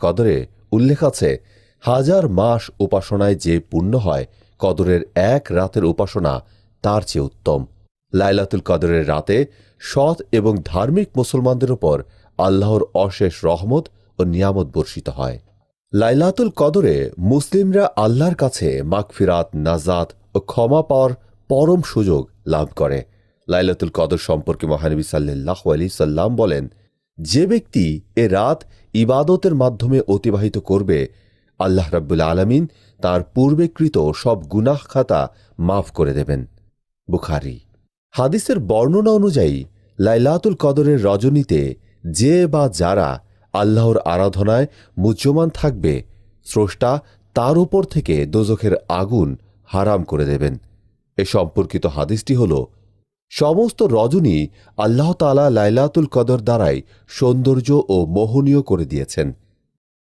কদরে উল্লেখ আছে, 1000 মাস উপাসনায় যে পুণ্য হয়, কদরের এক রাতের উপাসনা তার চেয়ে উত্তম। লাইলাতুল কদরের রাতে সৎ এবং ধার্মিক মুসলমানদের উপর আল্লাহর অশেষ রহমত ও নিয়ামত বর্ষিত হয়। লাইলাতুল কদরে মুসলিমরা আল্লাহর কাছে মাগফিরাত, নাজাত ও ক্ষমা পাওয়ার পরম সুযোগ লাভ করে। লাইলাতুল কদর সম্পর্কে মহানবী সাল্লাল্লাহু আলাইহি সাল্লাম বলেন, যে ব্যক্তি এ রাত ইবাদতের মাধ্যমে অতিবাহিত করবে, আল্লাহ রাব্বুল আলামিন তার পূর্বেকৃত সব গুনাহ খাতা মাফ করে দেবেন। বুখারী। হাদিসের বর্ণনা অনুযায়ী লাইলাতুল কদরের রজনীতে যে বা যারা আল্লাহর আরাধনায় মুহ্যমান থাকবে, স্রষ্টা তার উপর থেকে দোজখের আগুন হারাম করে দেবেন। এ সম্পর্কিত হাদিসটি হল, সমস্ত রজনী আল্লাহ তাআলা লাইলাতুল কদর দ্বারাই সৌন্দর্য ও মোহনীয় করে দিয়েছেন।